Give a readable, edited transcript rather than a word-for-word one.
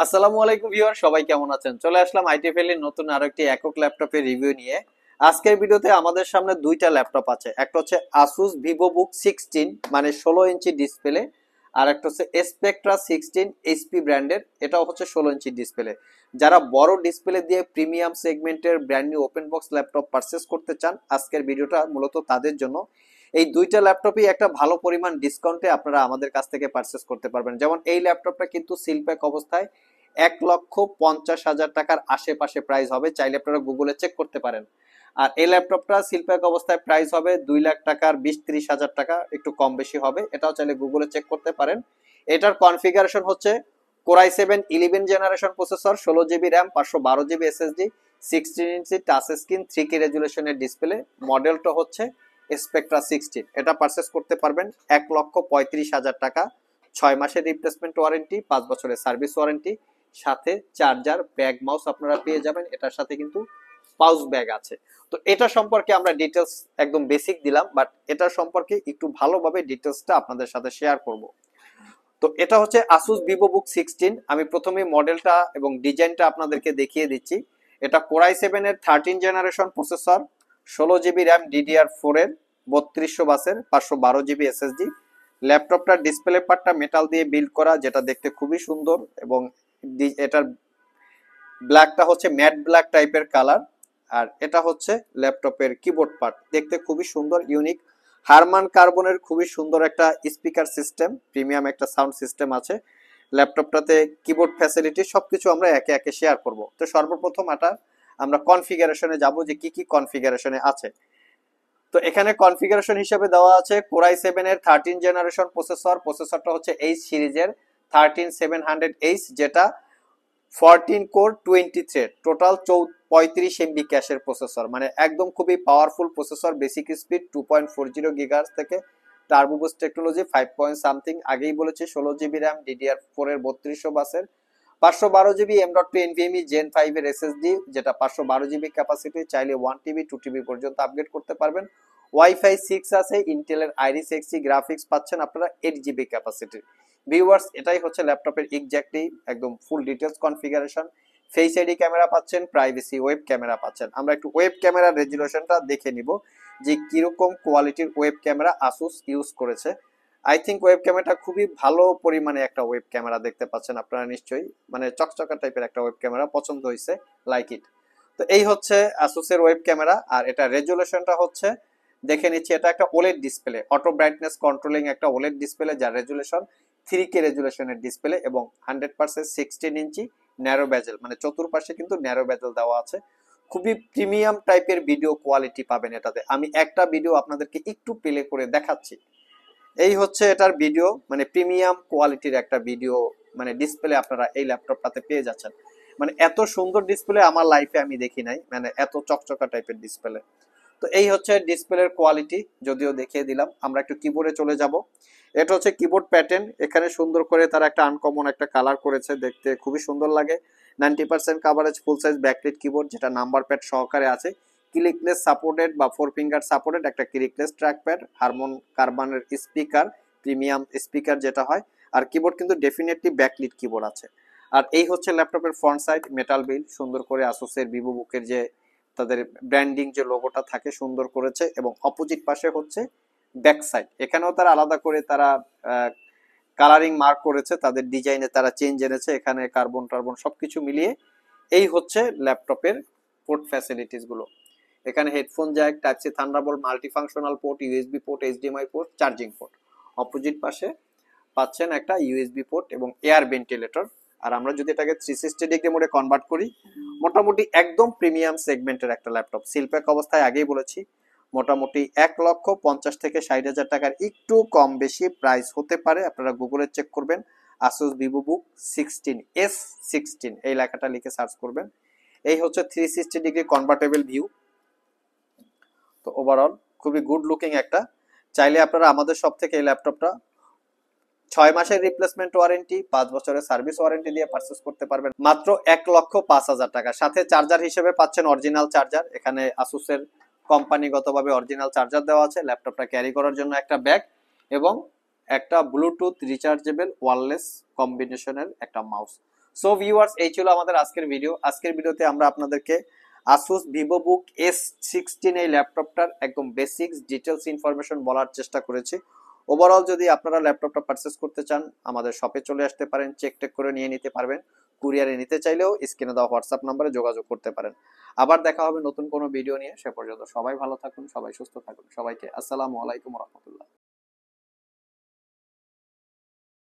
আসসালামু আলাইকুম ভিউয়ার, সবাই কেমন আছেন? চলে আসলাম আইটিএফএল এর নতুন আরো একটি একক ল্যাপটপের রিভিউ নিয়ে। আজকের ভিডিওতে আমাদের সামনে দুইটা ল্যাপটপ আছে। একটা হচ্ছে Asus VivoBook 16 মানে 16 ইঞ্চি ডিসপ্লে, আর একটা হচ্ছে Spectra 16 এইচপি ব্র্যান্ডের, এটাও হচ্ছে 16 ইঞ্চি ডিসপ্লে। যারা বড় ডিসপ্লে দিয়ে প্রিমিয়াম সেগমেন্টের brand new open box laptop purchase করতে চান, আজকের ভিডিওটা মূলত তাদের জন্য। এই দুইটা ল্যাপটপই একটা ভালো পরিমাণ ডিসকাউন্টে আপনারা আমাদের কাছ থেকে পারচেজ করতে পারবেন। যেমন এই ল্যাপটপটা কিন্তু সিল প্যাক অবস্থায় 1,50,000 টাকার আশেপাশে প্রাইস হবে, চাইলে আপনারা গুগলে চেক করতে পারেন। আর এই ল্যাপটপটা সিল প্যাক অবস্থায় প্রাইস হবে 2,00,000 টাকার 20-30 হাজার টাকা, একটু কম বেশি হবে, এটাও চাইলে গুগলে চেক করতে পারেন। এটার কনফিগারেশন হচ্ছে core i 7 11 generation processor, 16 GB RAM, 512 GB SSD, 16 inch touch screen, 3K রেজুলেশনের ডিসপ্লে। মডেলটা হচ্ছে স্পেকট্রা 16। এটা পারচেস করতে পারবেন 1,35,000 টাকা, 6 মাসের রিপ্লেসমেন্ট ওয়ারেন্টি, 5 বছরের সার্ভিস ওয়ারেন্টি, সাথে চার্জার, ব্যাগ, মাউস আপনারা পেয়ে যাবেন। এটার সাথে কিন্তু পাউচ ব্যাগ আছে। তো এটা সম্পর্কে আমরা ডিটেলস একদম বেসিক দিলাম, বাট এটা সম্পর্কে একটু ভালোভাবে ডিটেলসটা আপনাদের সাথে শেয়ার করব। তো এটা হচ্ছে Asus VivoBook 16। আমি প্রথমে মডেলটা এবং ডিজাইনটা আপনাদেরকে দেখিয়ে দিচ্ছি। এটা কোরাই 7 এর 13 generation processor, 16 GB RAM, DDR4 এর, 3200 বাসের, 512 জিবি এসএসডি। ল্যাপটপটার ডিসপ্লে পার্টটা মেটাল দিয়ে বিল্ড করা, যেটা দেখতে খুবই সুন্দর, এবং এটার ব্ল্যাকটা হচ্ছে ম্যাট ব্ল্যাক টাইপের কালার। আর এটা হচ্ছে ল্যাপটপের কিবোর্ড পার্ট, দেখতে খুবই সুন্দর, ইউনিক। হারমান কার্বনের খুবই সুন্দর একটা স্পিকার সিস্টেম, প্রিমিয়াম একটা সাউন্ড সিস্টেম আছে ল্যাপটপটাতে। কিবোর্ড ফ্যাসিলিটি সবকিছু আমরা একে একে শেয়ার করব। তো সর্বপ্রথম আমরা কনফিগারেশনে যাব, যে কি কি কনফিগারেশনে আছে। তো এখানে কনফিগারেশন হিসেবে দেওয়া আছে কোরাই 7 এর 13 জেনারেশন প্রসেসরটা হচ্ছে এইচ সিরিজের 13700H, যেটা 14 কোর 20 থ্রেড, টোটাল 35 MB ক্যাশের প্রসেসর, মানে একদম খুবই powerful processor. Basic speed 2.40 gigahertz থেকে, turbo boost technology 5 point something, আগেই বলেছি। 16 জিবি র্যাম, DDR4 এর 3200 বাসের, 512 জিবি M.2 NVMe Gen 5 এর SSD, যেটা 512 জিবি ক্যাপাসিটি, চাইলে 1 TB 2 TB পর্যন্ত আপগ্রেড করতে পারবেন। ওয়াইফাই 6 আছে, ইন্টেলের আইরিস এক্সি গ্রাফিক্স পাচ্ছেন আপনারা 8 GB ক্যাপাসিটি। ভিউয়ার্স, এটাই হচ্ছে ল্যাপটপের এক্স্যাক্টলি একদম full details configuration. Face ID camera পাচ্ছেন, প্রাইভেসি ওয়েব ক্যামেরা পাচ্ছেন। আমরা একটু ওয়েব ক্যামেরার রেজুলেশনটা দেখে নিব, যে কিরকম কোয়ালিটির ওয়েব ক্যামেরা আসুস ইউজ করেছে। আই থিঙ্ক ওয়েব ক্যামেরাটা খুবই ভালো পরিমাণে একটা ওয়েব ক্যামেরা দেখতে পাচ্ছেন আপনারা নিশ্চয়ই, মানে চকচকা টাইপের একটা ওয়েব ক্যামেরা, পছন্দ হয়েছে, লাইক ইট। তো এই হচ্ছে আসুসের ওয়েব ক্যামেরা। আর এটা রেজুলেশনটা হচ্ছে, দেখে নিচ্ছি, এটা একটা OLED display, auto brightness controlling একটা ওলেড ডিসপ্লে, যার রেজুলেশন 3K রেজুলেশনের ডিসপ্লে, এবং 100% 16 ইঞ্চি ন্যারো ব্যাজেল, মানে চতুর্পাশে কিন্তু ন্যারো ব্যাজেল দেওয়া আছে। খুবই প্রিমিয়াম টাইপের ভিডিও কোয়ালিটি পাবেন এটাতে। আমি একটা ভিডিও আপনাদেরকে একটু প্লে করে দেখাচ্ছি। এই হচ্ছে এটার ভিডিও, মানে প্রিমিয়াম কোয়ালিটির একটা ভিডিও, মানে ডিসপ্লে আপনারা এই ল্যাপটপটাতে পেয়ে যাচ্ছেন। মানে এত সুন্দর ডিসপ্লে আমার লাইফে আমি দেখি নাই, মানে এত চকচকা টাইপের ডিসপ্লে। তো এই হচ্ছে ডিসপ্লের কোয়ালিটি, যদিও দেখিয়ে দিলাম। আমরা একটু কিবোর্ডে চলে যাব। এটা হচ্ছে কিবোর্ড প্যাটার্ন, এখানে সুন্দর করে তারা একটা আনকমন একটা কালার করেছে, দেখতে খুবই সুন্দর লাগে। 90% কাভারেজ, ফুল সাইজ ব্যাকলাইট কিবোর্ড, যেটা নাম্বার প্যাড সহকারে আছে। ক্লিকলেস সাপোর্টেড বা 4 ফিঙ্গার সাপোর্টেড একটা ক্লিকলেস ট্র্যাক প্যাড, হারমোন কার্বনের স্পিকার, প্রিমিয়াম স্পিকার যেটা হয়। আর কিবোর্ড কিন্তু ডেফিনেটলি ব্যাকলিট কিবোর্ড আছে। আর এই হচ্ছে ল্যাপটপের ফ্রন্ট সাইড, মেটাল বিল, সুন্দর করে আসুসের ভিভোবুকের যে তাদের ব্র্যান্ডিং যে লোগোটা থাকে সুন্দর করেছে। এবং অপোজিট পাশে হচ্ছে ব্যাক সাইড, এখানেও তারা আলাদা করে তারা কালারিং মার্ক করেছে, তাদের ডিজাইনে তারা চেঞ্জ এনেছে, এখানে কার্বন টার্বন সবকিছু মিলিয়ে। এই হচ্ছে ল্যাপটপের পোর্ট ফ্যাসিলিটিস গুলো। এখানে headphone jack, type C thunderbolt, multifunctional port, USB port, HDMI port, charging port. Opposite পাশে পাচ্ছেন একটা ইউএসবি পোর্ট এবং এয়ার ভেন্টিলেটর। আর আমরা যদি এটাকে 360 ডিগ্রি মোডে কনভার্ট করি, মোটামুটি একদম প্রিমিয়াম সেগমেন্টের একটা ল্যাপটপ। সিলপ্যাক অবস্থায় আগেই বলেছি, মোটামুটি 1,50,000 থেকে 60,000 টাকার একটু কম বেশি প্রাইস হতে পারে, আপনারা গুগলে চেক করবেন। Asus VivoBook 16 S16 এই লেখাটা লিখে সার্চ করবেন। এই হচ্ছে 360 ডিগ্রি কনভার্টেবল ভিউ। তো ওভারঅল খুবই গুড লুকিং একটা। চাইলে আপনারা আমাদের সব থেকে এই ল্যাপটপটা 6 মাসের রিপ্লেসমেন্ট ওয়ারেন্টি, 5 বছরের সার্ভিস ওয়ারেন্টি দিয়ে পারচেস করতে পারবেন মাত্র 1,05,000 টাকা। সাথে চার্জার হিসেবে পাচ্ছেন অরিজিনাল চার্জার, এখানে আসুসের কোম্পানিগতভাবে অরিজিনাল চার্জার দেওয়া আছে। ল্যাপটপটা ক্যারি করার জন্য একটা ব্যাগ, এবং একটা ব্লুটুথ রিচার্জেবল ওয়্যারলেস কম্বিনেশনের একটা মাউস। সো ভিউয়ার্স, এই ছিল আমাদের আজকের ভিডিও। আজকের ভিডিওতে আমরা আপনাদেরকে আসুস ভিভোবুক S16 এই ল্যাপটপটার একদম বেসিক্স ডিটেলস ইনফরমেশন বলার চেষ্টা করেছি। ওভারঅল যদি আপনারা ল্যাপটপটা পারচেস করতে চান আমাদের শপে চলে আসতে পারেন, চেক টেক করে নিয়ে নিতে পারবেন। কুরিয়ারে নিতে চাইলেও স্ক্রিনে দেওয়া হোয়াটসঅ্যাপ নাম্বারে যোগাযোগ করতে পারেন। আবার দেখা হবে নতুন কোনো ভিডিও নিয়ে। সে পর্যন্ত সবাই ভালো থাকুন, সবাই সুস্থ থাকুন। সবাইকে আসসালামু আলাইকুম রহমতুল্লাহ।